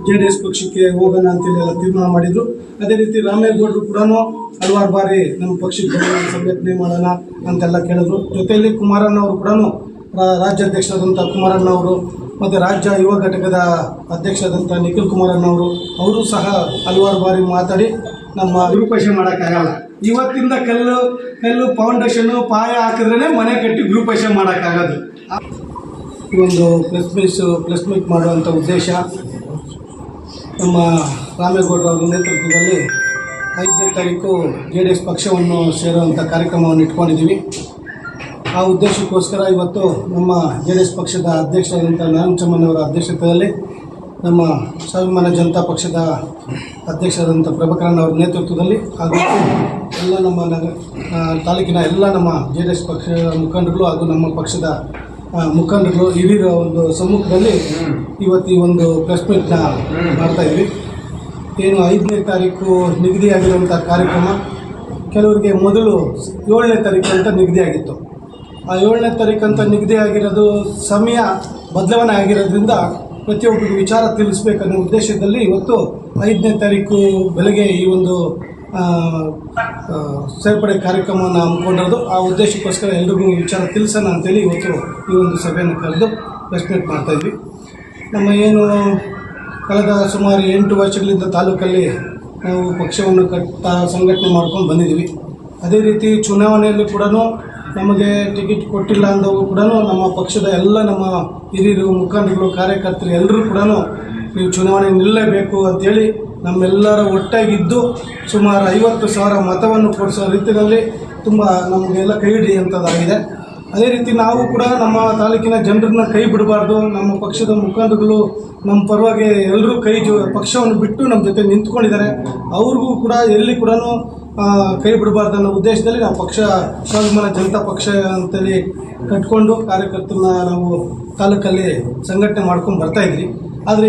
JDS ಪಕ್ಷಕ್ಕೆ ಹೋಗೋಣ ಅಂತೇಳಿ ಎಲ್ಲ ತೀರ್ಮಾನ ಮಾಡಿದ್ರು. ಅದೇ ರೀತಿ ರಾಮೇಗೌಡರು ಕೂಡ ಹಲವಾರು ಬಾರಿ ನಮ್ಮ ಪಕ್ಷಕ್ಕೆ ಸಂಘಟನೆ ಮಾಡೋಣ ಅಂತೆಲ್ಲ ಕೇಳಿದ್ರು. ಜೊತೆಯಲ್ಲಿ ಕುಮಾರಣ್ಣ ಅವರು ಕೂಡ ರಾಜ್ಯಾಧ್ಯಕ್ಷರಾದಂಥ ಕುಮಾರಣ್ಣ ಅವರು ಮತ್ತು ರಾಜ್ಯ ಯುವ ಘಟಕದ ಅಧ್ಯಕ್ಷರಾದಂಥ ನಿಖಿಲ್ ಕುಮಾರಣ್ಣ ಅವರು ಸಹ ಹಲವಾರು ಬಾರಿ ಮಾತಾಡಿ ನಮ್ಮ ಗ್ರೂಪೇಷನ್ ಮಾಡೋಕ್ಕಾಗಲ್ಲ. ಇವತ್ತಿಂದ ಕಲ್ಲು ಫೌಂಡೇಶನ್ ಪಾಯ ಹಾಕಿದ್ರೇ ಮನೆ ಕಟ್ಟಿ ಗ್ರೂಪೇಷನ್ ಮಾಡೋಕ್ಕಾಗೋದು. ಈ ಒಂದು ಪ್ರೆಸ್ ಮೀಟ್ ಮಾಡುವಂಥ ಉದ್ದೇಶ ನಮ್ಮ ರಾಮೇಗೌಡರವರ ನೇತೃತ್ವದಲ್ಲಿ 5ನೇ ತಾರೀಕು JDS ಪಕ್ಷವನ್ನು ಸೇರುವಂಥ ಕಾರ್ಯಕ್ರಮವನ್ನು ಇಟ್ಕೊಂಡಿದ್ದೀವಿ. ಆ ಉದ್ದೇಶಕ್ಕೋಸ್ಕರ ಇವತ್ತು ನಮ್ಮ JDS ಪಕ್ಷದ ಅಧ್ಯಕ್ಷರಾದಂಥ ನಾರಾಯಣಚಮ್ಮನವರ ಅಧ್ಯಕ್ಷತೆಯಲ್ಲಿ ನಮ್ಮ ಸ್ವಾಭಿಮಾನ ಜನತಾ ಪಕ್ಷದ ಅಧ್ಯಕ್ಷರಾದಂಥ ಪ್ರಭಾಕರನ್ ಅವರ ನೇತೃತ್ವದಲ್ಲಿ ಹಾಗೂ ಎಲ್ಲ ನಮ್ಮ ತಾಲೂಕಿನ ಎಲ್ಲ ನಮ್ಮ JDS ಪಕ್ಷದ ಮುಖಂಡರು ಹಾಗೂ ನಮ್ಮ ಪಕ್ಷದ ಮುಖಂಡರು ಹಿರಿಯರ ಒಂದು ಸಮ್ಮುಖದಲ್ಲಿ ಇವತ್ತು ಈ ಒಂದು ಪ್ರೆಸ್ ಮೀಟ್ನ ಮಾಡ್ತಾಯಿದ್ವಿ. ಏನು 5ನೇ ತಾರೀಕು ನಿಗದಿಯಾಗಿರುವಂಥ ಕಾರ್ಯಕ್ರಮ ಕೆಲವರಿಗೆ ಮೊದಲು 7ನೇ ತಾರೀಕು ಅಂತ ನಿಗದಿಯಾಗಿತ್ತು. ಆ 7ನೇ ತಾರೀಕು ಅಂತ ನಿಗದಿಯಾಗಿರೋದು ಸಮಯ ಬದಲಾವಣೆ ಆಗಿರೋದ್ರಿಂದ ಪ್ರತಿಯೊಬ್ಬರಿಗೂ ವಿಚಾರ ತಿಳಿಸ್ಬೇಕನ್ನೋ ಉದ್ದೇಶದಲ್ಲಿ ಇವತ್ತು 5ನೇ ತಾರೀಕು ಬೆಳಗ್ಗೆ ಈ ಒಂದು ಸೇರ್ಪಡೆ ಕಾರ್ಯಕ್ರಮವನ್ನು ಹಮ್ಮಿಕೊಂಡಿರೋದು. ಆ ಉದ್ದೇಶಕ್ಕೋಸ್ಕರ ಎಲ್ರಿಗೂ ವಿಚಾರ ತಿಳಿಸೋಣ ಅಂತೇಳಿ ಇವತ್ತು ಈ ಒಂದು ಸಭೆಯನ್ನು ಕರೆದು ಪ್ರೆಸ್ ಮೀಟ್ ಮಾಡ್ತಾಯಿದ್ವಿ. ನಮ್ಮ ಏನು ಕಳೆದ ಸುಮಾರು 8 ವರ್ಷಗಳಿಂದ ತಾಲೂಕಲ್ಲಿ ನಾವು ಪಕ್ಷವನ್ನು ಸಂಘಟನೆ ಮಾಡ್ಕೊಂಡು ಬಂದಿದ್ದೀವಿ. ಅದೇ ರೀತಿ ಚುನಾವಣೆಯಲ್ಲಿ ಕೂಡ ನಮಗೆ ಟಿಕೆಟ್ ಕೊಟ್ಟಿಲ್ಲ ಅಂದವು ಕೂಡ ನಮ್ಮ ಪಕ್ಷದ ಎಲ್ಲ ನಮ್ಮ ಹಿರಿಯರು ಮುಖಂಡರು ಕಾರ್ಯಕರ್ತರು ಎಲ್ಲರೂ ಕೂಡ ನೀವು ಚುನಾವಣೆ ನಿಲ್ಲಲೇಬೇಕು ಅಂಥೇಳಿ ನಮ್ಮೆಲ್ಲರ ಒಟ್ಟಾಗಿದ್ದು ಸುಮಾರು 50,000 ಮತವನ್ನು ಕೊಡಿಸೋ ರೀತಿಯಲ್ಲಿ ತುಂಬ ನಮಗೆಲ್ಲ ಕೈ ಹಿಡಿಯುವಂಥದ್ದಾಗಿದೆ. ಅದೇ ರೀತಿ ನಾವು ಕೂಡ ನಮ್ಮ ತಾಲೂಕಿನ ಜನರನ್ನ ಕೈ ಬಿಡಬಾರ್ದು, ನಮ್ಮ ಪಕ್ಷದ ಮುಖಂಡರುಗಳು ನಮ್ಮ ಪರವಾಗಿ ಎಲ್ಲರೂ ಪಕ್ಷವನ್ನು ಬಿಟ್ಟು ನಮ್ಮ ಜೊತೆ ನಿಂತ್ಕೊಂಡಿದ್ದಾರೆ. ಅವ್ರಿಗೂ ಕೂಡ ಎಲ್ಲಿ ಕೂಡ ಕೈ ಬಿಡಬಾರ್ದು ಅನ್ನೋ ಉದ್ದೇಶದಲ್ಲಿ ನಾವು ಸ್ವಾಭಿಮಾನ ಜನತಾ ಪಕ್ಷ ಅಂತೇಳಿ ಕಟ್ಕೊಂಡು ಕಾರ್ಯಕರ್ತರನ್ನ ನಾವು ತಾಲೂಕಲ್ಲಿ ಸಂಘಟನೆ ಮಾಡ್ಕೊಂಡು ಬರ್ತಾಯಿದ್ವಿ. ಆದರೆ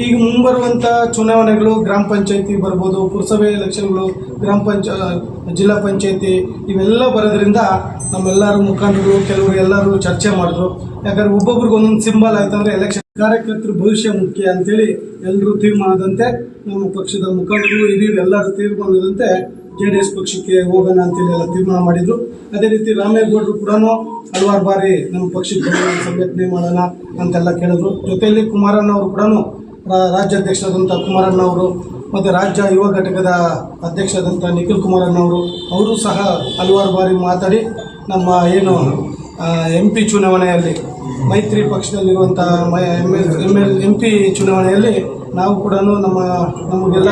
ಈಗ ಮುಂಬರುವಂಥ ಚುನಾವಣೆಗಳು ಗ್ರಾಮ ಪಂಚಾಯತಿ ಬರ್ಬೋದು, ಪುರಸಭೆ ಎಲೆಕ್ಷನ್ಗಳು, ಜಿಲ್ಲಾ ಪಂಚಾಯತಿ ಇವೆಲ್ಲ ಬರೋದ್ರಿಂದ ನಮ್ಮೆಲ್ಲರೂ ಮುಖಂಡರು ಕೆಲವರು ಎಲ್ಲರೂ ಚರ್ಚೆ ಮಾಡಿದ್ರು. ಯಾಕಂದರೆ ಒಬ್ಬೊಬ್ರಿಗೆ ಒಂದೊಂದು ಸಿಂಬಲ್ ಆಯ್ತಂದರೆ ಎಲೆಕ್ಷನ್ ಕಾರ್ಯಕರ್ತರು ಭವಿಷ್ಯ ಮುಖ್ಯ ಅಂತೇಳಿ ಎಲ್ಲರೂ ತೀರ್ಮಾನದಂತೆ ನಮ್ಮ ಪಕ್ಷದ ಮುಖಂಡರು ಹಿರಿಯರು ಎಲ್ಲರೂ ತೀರ್ಮಾನದಂತೆ JDS ಪಕ್ಷಕ್ಕೆ ಹೋಗೋಣ ಅಂತೇಳಿ ಎಲ್ಲ ತೀರ್ಮಾನ ಮಾಡಿದ್ರು. ಅದೇ ರೀತಿ ರಾಮೇಗೌಡರು ಕೂಡ ಹಲವಾರು ಬಾರಿ ನಮ್ಮ ಪಕ್ಷಕ್ಕೆ ಸಂಘಟನೆ ಮಾಡೋಣ ಅಂತೆಲ್ಲ ಕೇಳಿದ್ರು. ಜೊತೆಯಲ್ಲಿ ಕುಮಾರಣ್ಣ ಅವರು ಕೂಡ ರಾಜ್ಯಾಧ್ಯಕ್ಷರಾದಂಥ ಕುಮಾರಣ್ಣ ಅವರು ಮತ್ತು ರಾಜ್ಯ ಯುವ ಘಟಕದ ಅಧ್ಯಕ್ಷರಾದಂಥ ನಿಖಿಲ್ ಕುಮಾರಣ್ಣ ಅವರು ಸಹ ಹಲವಾರು ಬಾರಿ ಮಾತಾಡಿ ನಮ್ಮ ಏನು MP ಚುನಾವಣೆಯಲ್ಲಿ ಮೈತ್ರಿ ಪಕ್ಷದಲ್ಲಿರುವಂಥ MP ಚುನಾವಣೆಯಲ್ಲಿ ನಾವು ಕೂಡ ನಮಗೆಲ್ಲ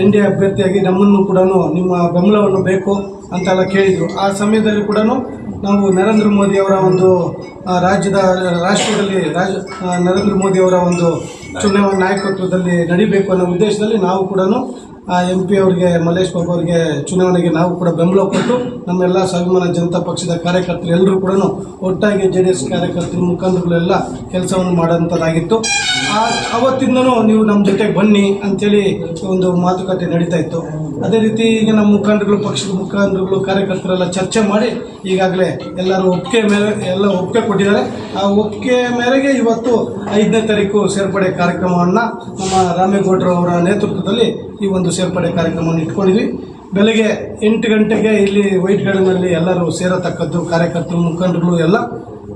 NDA ಅಭ್ಯರ್ಥಿಯಾಗಿ ನಮ್ಮನ್ನು ಕೂಡ ನಿಮ್ಮ ಬೆಂಬಲವನ್ನು ಬೇಕು ಅಂತೆಲ್ಲ ಕೇಳಿದರು. ಆ ಸಮಯದಲ್ಲಿ ಕೂಡ ನಾವು ನರೇಂದ್ರ ಮೋದಿಯವರ ಒಂದು ರಾಷ್ಟ್ರದಲ್ಲಿ ನರೇಂದ್ರ ಮೋದಿಯವರ ಒಂದು ಚುನಾವಣಾ ನಾಯಕತ್ವದಲ್ಲಿ ನಡಿಬೇಕು ಅನ್ನೋ ಉದ್ದೇಶದಲ್ಲಿ ನಾವು ಕೂಡ MP ಅವರಿಗೆ ಮಲ್ಲೇಶ್ ಬಾಬು ಅವರಿಗೆ ಚುನಾವಣೆಗೆ ನಾವು ಕೂಡ ಬೆಂಬಲ ಕೊಟ್ಟು ನಮ್ಮೆಲ್ಲ ಸ್ವಾಭಿಮಾನ ಜನತಾ ಪಕ್ಷದ ಕಾರ್ಯಕರ್ತರು ಎಲ್ಲರೂ ಕೂಡ ಒಟ್ಟಾಗಿ JDS ಕಾರ್ಯಕರ್ತರು ಮುಖಂಡರುಗಳೆಲ್ಲ ಕೆಲಸವನ್ನು ಮಾಡೋಂಥದ್ದಾಗಿತ್ತು. ಅವತ್ತಿಂದನೂ ನೀವು ನಮ್ಮ ಜೊತೆಗೆ ಬನ್ನಿ ಅಂಥೇಳಿ ಒಂದು ಮಾತುಕತೆ ನಡೀತಾ ಇತ್ತು. ಅದೇ ರೀತಿ ಈಗ ನಮ್ಮ ಪಕ್ಷದ ಮುಖಂಡರುಗಳು ಕಾರ್ಯಕರ್ತರೆಲ್ಲ ಚರ್ಚೆ ಮಾಡಿ ಈಗಾಗಲೇ ಎಲ್ಲರೂ ಒಪ್ಪಿಗೆ ಕೊಟ್ಟಿದ್ದಾರೆ. ಆ ಒಪ್ಪಿಗೆ ಮೇರೆಗೆ ಇವತ್ತು 5ನೇ ತಾರೀಕು ಸೇರ್ಪಡೆ ಕಾರ್ಯಕ್ರಮವನ್ನು ನಮ್ಮ ರಾಮೇಗೌಡರವರ ನೇತೃತ್ವದಲ್ಲಿ ಈ ಒಂದು ಸೇರ್ಪಡೆ ಕಾರ್ಯಕ್ರಮವನ್ನು ಇಟ್ಕೊಂಡಿದ್ವಿ. ಬೆಳಗ್ಗೆ 8 ಗಂಟೆಗೆ ಇಲ್ಲಿ ವೈಟ್ ಗಾರ್ಡನಲ್ಲಿ ಎಲ್ಲರೂ ಸೇರತಕ್ಕದ್ದು ಕಾರ್ಯಕರ್ತರು ಮುಖಂಡರುಗಳು ಎಲ್ಲ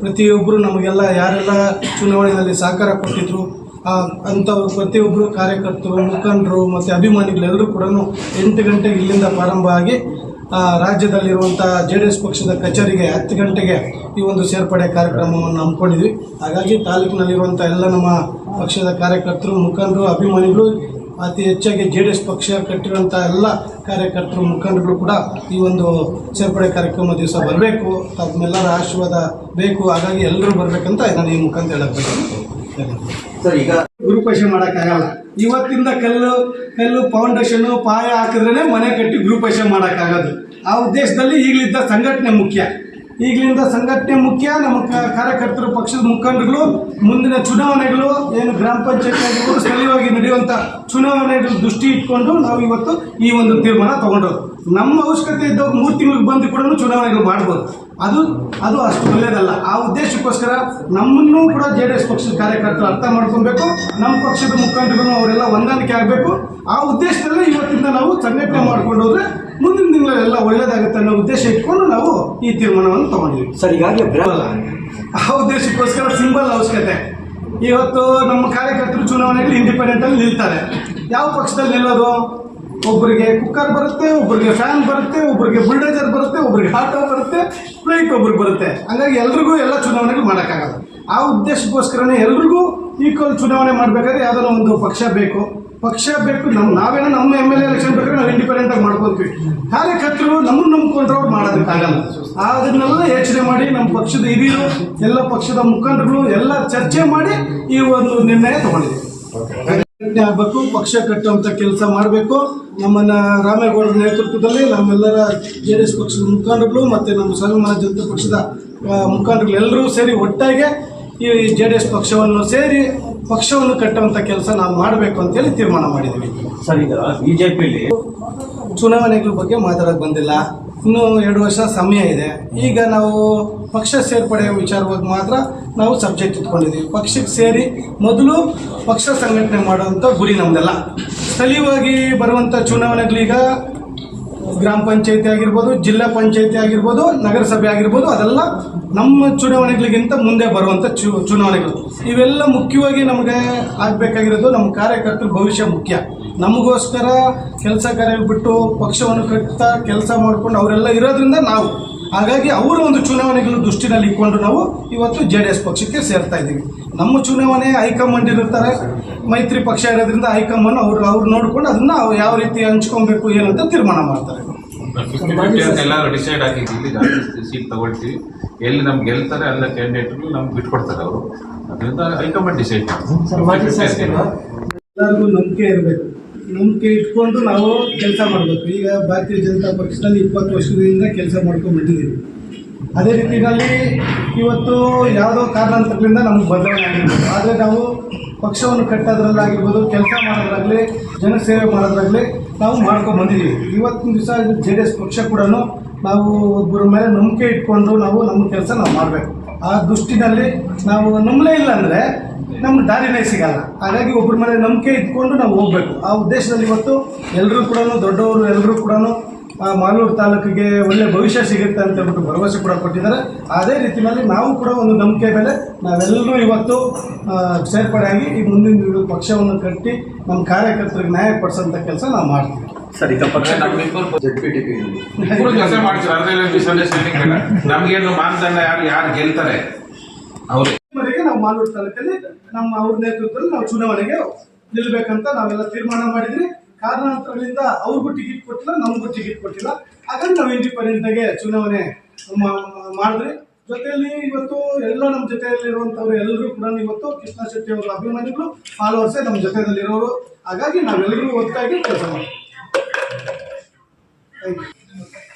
ಪ್ರತಿಯೊಬ್ಬರು ನಮಗೆಲ್ಲ ಯಾರೆಲ್ಲ ಚುನಾವಣೆಯಲ್ಲಿ ಸಹಕಾರ ಕೊಟ್ಟಿದ್ರು ಅಂಥವ್ರು ಪ್ರತಿಯೊಬ್ಬರು ಕಾರ್ಯಕರ್ತರು ಮುಖಂಡರು ಮತ್ತು ಅಭಿಮಾನಿಗಳೆಲ್ಲರೂ ಕೂಡ 8 ಗಂಟೆಗೆ ಇಲ್ಲಿಂದ ಪ್ರಾರಂಭ ಆಗಿ ರಾಜ್ಯದಲ್ಲಿರುವಂಥ JDS ಪಕ್ಷದ ಕಚೇರಿಗೆ 10 ಗಂಟೆಗೆ ಈ ಒಂದು ಸೇರ್ಪಡೆ ಕಾರ್ಯಕ್ರಮವನ್ನು ಹಮ್ಮಿಕೊಂಡಿದ್ವಿ. ಹಾಗಾಗಿ ತಾಲೂಕಿನಲ್ಲಿರುವಂಥ ಎಲ್ಲ ನಮ್ಮ ಪಕ್ಷದ ಕಾರ್ಯಕರ್ತರು ಮುಖಂಡರು ಅಭಿಮಾನಿಗಳು ಅತಿ ಹೆಚ್ಚಾಗಿ JDS ಪಕ್ಷ ಕಟ್ಟಿರುವಂಥ ಎಲ್ಲ ಕಾರ್ಯಕರ್ತರು ಮುಖಂಡರು ಕೂಡ ಈ ಒಂದು ಸೇರ್ಪಡೆ ಕಾರ್ಯಕ್ರಮ ದಿವಸ ಬರಬೇಕು, ತಮ್ಮೆಲ್ಲರ ಆಶೀರ್ವಾದ ಬೇಕು. ಹಾಗಾಗಿ ಎಲ್ಲರೂ ಬರಬೇಕಂತ ನಾನು ಈ ಮುಖಾಂತರ ಹೇಳಬೇಕು. ಸರ್, ಈಗ ಗ್ರೂಪೇಷನ್ ಮಾಡೋಕ್ಕಾಗಲ್ಲ. ಇವತ್ತಿಂದ ಕಲ್ಲು ಫೌಂಡೇಶನ್ ಪಾಯ ಹಾಕಿದ್ರೇ ಮನೆ ಕಟ್ಟಿ ಗ್ರೂಪೇಷನ್ ಮಾಡೋಕ್ಕಾಗೋದು. ಆ ಉದ್ದೇಶದಲ್ಲಿ ಈಗಲಿದ್ದ ಸಂಘಟನೆ ಮುಖ್ಯ. ನಮ್ಮ ಕಾರ್ಯಕರ್ತರು ಪಕ್ಷದ ಮುಖಂಡರುಗಳು ಮುಂದಿನ ಚುನಾವಣೆಗಳು ಏನು ಗ್ರಾಮ ಪಂಚಾಯತ್ ಆಗಿರ್ಬೋದು ಸ್ಥಳೀಯವಾಗಿ ನಡೆಯುವಂಥ ಚುನಾವಣೆಗಳ ದೃಷ್ಟಿ ಇಟ್ಕೊಂಡು ನಾವು ಇವತ್ತು ಈ ಒಂದು ತೀರ್ಮಾನ ತಗೊಂಡೋದು. ನಮ್ಮ ಅವಶ್ಯಕತೆ ಇದ್ದಾಗ 3 ತಿಂಗಳಿಗೆ ಬಂದು ಕೂಡ ಚುನಾವಣೆಗಳು ಮಾಡ್ಬೋದು. ಅದು ಅದು ಅಷ್ಟು ಒಳ್ಳೆಯದಲ್ಲ. ಆ ಉದ್ದೇಶಕ್ಕೋಸ್ಕರ ನಮ್ಮನ್ನು ಕೂಡ JDS ಪಕ್ಷದ ಕಾರ್ಯಕರ್ತರು ಅರ್ಥ ಮಾಡ್ಕೊಬೇಕು, ನಮ್ಮ ಪಕ್ಷದ ಮುಖಂಡರು ಅವರೆಲ್ಲ ಹೊಂದಾಣಿಕೆ ಆಗಬೇಕು. ಆ ಉದ್ದೇಶದಲ್ಲೇ ಇವತ್ತಿಂದ ನಾವು ಸಂಘಟನೆ ಮಾಡ್ಕೊಂಡು ಹೋದ್ರೆ ಮುಂದಿನ ದಿನಗಳೆಲ್ಲ ಒಳ್ಳೇದಾಗುತ್ತೆ ಅನ್ನೋ ಉದ್ದೇಶ ಇಟ್ಕೊಂಡು ನಾವು ಈ ತೀರ್ಮಾನವನ್ನು ತಗೊಂಡಿದ್ದೀವಿ. ಸರ್ ಈಗಾಗಲೇ ಆ ಉದ್ದೇಶಕ್ಕೋಸ್ಕರ ಸಿಂಬಲ್ ಅವಶ್ಯಕತೆ. ಇವತ್ತು ನಮ್ಮ ಕಾರ್ಯಕರ್ತರು ಚುನಾವಣೆಯಲ್ಲಿ ಇಂಡಿಪೆಂಡೆಂಟಲ್ಲಿ ನಿಲ್ತಾರೆ. ಯಾವ ಪಕ್ಷದಲ್ಲಿ ನಿಲ್ಲೋದು? ಒಬ್ಬರಿಗೆ ಕುಕ್ಕರ್ ಬರುತ್ತೆ, ಒಬ್ಬರಿಗೆ ಫ್ಯಾನ್ ಬರುತ್ತೆ, ಒಬ್ಬರಿಗೆ ಬುಲ್ಡೇಜರ್ ಬರುತ್ತೆ, ಒಬ್ಬರಿಗೆ ಆಟೋ ಬರುತ್ತೆ, ಫ್ಲೈಟ್ ಒಬ್ರಿಗೆ ಬರುತ್ತೆ. ಹಂಗಾಗಿ ಎಲ್ರಿಗೂ ಎಲ್ಲ ಚುನಾವಣೆಗಳು ಮಾಡೋಕ್ಕಾಗಲ್ಲ. ಆ ಉದ್ದೇಶಕ್ಕೋಸ್ಕರನೇ ಎಲ್ರಿಗೂ ಈಕ್ವಲ್ ಚುನಾವಣೆ ಮಾಡಬೇಕಾದ್ರೆ ಯಾವುದೋ ಒಂದು ಪಕ್ಷ ಬೇಕು. ನಾವೇನೋ ನಮ್ಮ MLA ಎಲೆಕ್ಷನ್ ಬೇಕಾದ್ರೆ ನಾವು ಇಂಡಿಪೆಂಡೆಂಟಾಗಿ ಮಾಡ್ಕೊತೀವಿ. ಕಾರ್ಯಕರ್ತರು ನಮ್ಮನ್ನು ನಂಬ್ಕೊಂಡ್ರೆ ಅವ್ರು ಮಾಡೋದಕ್ಕಾಗಲ್ಲ. ಅದನ್ನೆಲ್ಲ ಯೋಚನೆ ಮಾಡಿ ನಮ್ಮ ಪಕ್ಷದ ಹಿರಿಯರು, ಎಲ್ಲ ಪಕ್ಷದ ಮುಖಂಡರು ಎಲ್ಲ ಚರ್ಚೆ ಮಾಡಿ ಈ ಒಂದು ನಿರ್ಣಯ ತಗೊಂಡಿದ್ದೀವಿ. ಆಗಬೇಕು, ಪಕ್ಷ ಕಟ್ಟುವಂಥ ಕೆಲಸ ಮಾಡಬೇಕು. ನಮ್ಮನ್ನು ರಾಮೇಗೌಡರ ನೇತೃತ್ವದಲ್ಲಿ ನಮ್ಮೆಲ್ಲರ JDS ಪಕ್ಷದ ಮುಖಂಡರು ಮತ್ತು ನಮ್ಮ ಸ್ವಾಭಿಮಾನ ಜನತಾ ಪಕ್ಷದ ಮುಖಂಡರು ಎಲ್ಲರೂ ಸೇರಿ ಒಟ್ಟಾಗಿ ಈ JDS ಪಕ್ಷವನ್ನು ಸೇರಿ ಪಕ್ಷವನ್ನು ಕಟ್ಟುವಂಥ ಕೆಲಸ ನಾವು ಮಾಡಬೇಕು ಅಂತೇಳಿ ತೀರ್ಮಾನ ಮಾಡಿದ್ದೀವಿ. ಸರ್ ಈಗ ಬಿಜೆಪಿಯಲ್ಲಿ ಚುನಾವಣೆಗಳ ಬಗ್ಗೆ ಮಾತಾಡೋಕೆ ಬಂದಿಲ್ಲ, ಇನ್ನೂ 2 ವರ್ಷ ಸಮಯ ಇದೆ. ಈಗ ನಾವು ಪಕ್ಷ ಸೇರ್ಪಡೆಯ ವಿಚಾರವಾಗಿ ಮಾತ್ರ ನಾವು ಸಬ್ಜೆಕ್ಟ್ ಇಟ್ಕೊಂಡಿದ್ದೀವಿ. ಪಕ್ಷಕ್ಕೆ ಸೇರಿ ಮೊದಲು ಪಕ್ಷ ಸಂಘಟನೆ ಮಾಡುವಂಥ ಗುರಿ ನಮ್ಮದೆಲ್ಲ. ಸ್ಥಳೀಯವಾಗಿ ಬರುವಂಥ ಚುನಾವಣೆಗಳೀಗ ಗ್ರಾಮ ಪಂಚಾಯತಿ ಆಗಿರ್ಬೋದು, ಜಿಲ್ಲಾ ಪಂಚಾಯತಿ ಆಗಿರ್ಬೋದು, ನಗರಸಭೆ ಆಗಿರ್ಬೋದು, ಅದೆಲ್ಲ ನಮ್ಮ ಚುನಾವಣೆಗಳಿಗಿಂತ ಮುಂದೆ ಬರುವಂಥ ಚುನಾವಣೆಗಳು. ಇವೆಲ್ಲ ಮುಖ್ಯವಾಗಿ ನಮಗೆ ಆಗಬೇಕಾಗಿರೋದು ನಮ್ಮ ಕಾರ್ಯಕರ್ತರ ಭವಿಷ್ಯ ಮುಖ್ಯ. ನಮಗೋಸ್ಕರ ಕೆಲಸ ಕಾರ್ಯ ಬಿಟ್ಟು ಪಕ್ಷವನ್ನು ಕಟ್ತಾ ಕೆಲಸ ಮಾಡಿಕೊಂಡು ಅವರೆಲ್ಲ ಇರೋದ್ರಿಂದ ನಾವು ಹಾಗಾಗಿ ಅವರ ಒಂದು ಚುನಾವಣೆಗಳ ದೃಷ್ಟಿನಲ್ಲಿ ಇಟ್ಕೊಂಡು ನಾವು ಇವತ್ತು JDS ಪಕ್ಷಕ್ಕೆ ಸೇರ್ತಾ ಇದ್ದೀವಿ. ನಮ್ಮ ಚುನಾವಣೆ ಹೈಕಮಾಂಡ್ ಇರ್ತಾರೆ, ಮೈತ್ರಿ ಪಕ್ಷ ಇರೋದ್ರಿಂದ ಹೈಕಮಾಂಡ್ ಅವ್ರು ನೋಡ್ಕೊಂಡು ಅದನ್ನ ಯಾವ ರೀತಿ ಹಂಚ್ಕೊಬೇಕು ಏನಂತ ತೀರ್ಮಾನ ಮಾಡ್ತಾರೆ. ಎಲ್ಲ ಡಿಸೈಡ್ ಆಗಿದ್ದು ಇಲ್ಲಿ ಜಾಸ್ತಿ ಸೀಟ್ ತಗೊಳ್ತೀವಿ, ಎಲ್ಲಿ ನಮ್ಗೆ ಗೆಲ್ತಾರೆ ಎಲ್ಲ ಕ್ಯಾಂಡಿಡೇಟ್ಗಳು ನಮ್ಗೆ ಬಿಟ್ಕೊಡ್ತಾರೆ ಅವರು. ಅದರಿಂದ ಹೈಕಮಾಂಡ್ ಡಿಸೈಡ್ ಎಲ್ಲರಿಗೂ ನಂಬಿಕೆ ಇರಬೇಕು. ನಂಬಿಕೆ ಇಟ್ಕೊಂಡು ನಾವು ಕೆಲಸ ಮಾಡಬೇಕು. ಈಗ ಭಾರತೀಯ ಜನತಾ ಪಕ್ಷದಲ್ಲಿ 20 ವರ್ಷದಿಂದ ಕೆಲಸ ಮಾಡ್ಕೊಂಡು ಬಂದಿದ್ದೀವಿ. ಅದೇ ರೀತಿಯಲ್ಲಿ ಇವತ್ತು ಯಾವುದೋ ಕಾರಣಾಂತರಗಳಿಂದ ನಮ್ಗೆ ಬದಲಾವಣೆ ಆಗಿರ್ಬೋದು. ಆದರೆ ನಾವು ಪಕ್ಷವನ್ನು ಕಟ್ಟೋದ್ರಲ್ಲಾಗಿರ್ಬೋದು, ಕೆಲಸ ಮಾಡೋದ್ರಾಗಲಿ, ಜನಸೇವೆ ಮಾಡೋದ್ರಾಗಲಿ ನಾವು ಮಾಡ್ಕೊಂಡು ಬಂದಿದ್ದೀವಿ. ಇವತ್ತಿನ ದಿವಸ JDS ಪಕ್ಷ ಕೂಡ ನಾವು ಒಬ್ಬರ ಮೇಲೆ ನಂಬಿಕೆ ಇಟ್ಕೊಂಡು ನಾವು ನಮ್ಮ ಕೆಲಸ ನಾವು ಮಾಡಬೇಕು. ಆ ದೃಷ್ಟಿನಲ್ಲಿ ನಾವು ನಂಬಲೇ ಇಲ್ಲ ಅಂದರೆ ನಮ್ಗೆ ದಾರಿನೇ ಸಿಗಲ್ಲ. ಹಾಗಾಗಿ ಒಬ್ಬರ ಮೇಲೆ ನಂಬಿಕೆ ಇಟ್ಕೊಂಡು ನಾವು ಹೋಗಬೇಕು. ಆ ಉದ್ದೇಶದಲ್ಲಿ ಇವತ್ತು ಎಲ್ಲರೂ ಕೂಡ ದೊಡ್ಡವರು ಎಲ್ಲರೂ ಕೂಡ ಮಾಲೂರು ತಾಲೂಕಿಗೆ ಒಳ್ಳೆ ಭವಿಷ್ಯ ಸಿಗುತ್ತೆ ಅಂತ ಹೇಳ್ಬಿಟ್ಟು ಭರವಸೆ ಕೂಡ ಕೊಟ್ಟಿದ್ದಾರೆ. ಅದೇ ರೀತಿಯಲ್ಲಿ ನಾವು ಕೂಡ ಒಂದು ನಂಬಿಕೆ ಮೇಲೆ ನಾವೆಲ್ಲರೂ ಇವತ್ತು ಸೇರ್ಪಡೆಯಾಗಿ ಈ ಮುಂದಿನ ಪಕ್ಷವನ್ನು ಕಟ್ಟಿ ನಮ್ಮ ಕಾರ್ಯಕರ್ತರಿಗೆ ನ್ಯಾಯ ಪಡಿಸೋಂಥ ಕೆಲಸ ನಾವು ಮಾಡ್ತೀವಿ. ಸರ್ ಈಗ ಪಕ್ಷ ಕೆಲಸ ಮಾಡ್ತಾರೆ. ಅದರಲ್ಲಿ ಮಿಸ್ಅಂಡರ್ಸ್ಟ್ಯಾಂಡಿಂಗ್ ನಮ್ಗೇನು ಮಾನದಂಡ ಯಾರು ಗೆಲ್ತಾರೆ ಅವರು ನಾವು ಮಾಲೂರು ತಾಲೂಕಲ್ಲಿ ಅವ್ರ ನೇತೃತ್ವದಲ್ಲಿ ನಾವು ಚುನಾವಣೆಗೆ ನಿಲ್ಬೇಕಂತ ನಾವೆಲ್ಲ ತೀರ್ಮಾನ ಮಾಡಿದ್ರಿ. ಕಾರಣಾಂತರಗಳಿಂದ ಅವ್ರಿಗೂ ಟಿಕೆಟ್ ಕೊಟ್ಟಿಲ್ಲ, ನಮಗೂ ಟಿಕೆಟ್ ಕೊಟ್ಟಿಲ್ಲ. ಹಾಗಾಗಿ ನಾವು ಇಂಡಿಪೆಂಡೆಂಟಾಗೆ ಚುನಾವಣೆ ಮಾಡಿದ್ರಿ. ಜೊತೆಯಲ್ಲಿ ಇವತ್ತು ಎಲ್ಲ ನಮ್ಮ ಜೊತೆಯಲ್ಲಿರುವಂಥವ್ರು ಎಲ್ಲರೂ ಕೂಡ ಇವತ್ತು ಕೃಷ್ಣ ಶೆಟ್ಟಿ ಅವರ ಅಭಿಮಾನಿಗಳು, ಫಾಲೋವರ್ಸೇ ನಮ್ಮ ಜೊತೆಯಲ್ಲಿರೋರು. ಹಾಗಾಗಿ ನಾವೆಲ್ಲರೂ ಒಟ್ಟಾಗಿ ಕೆಲಸ ಮಾಡ್ತೀವಿ. Thank you.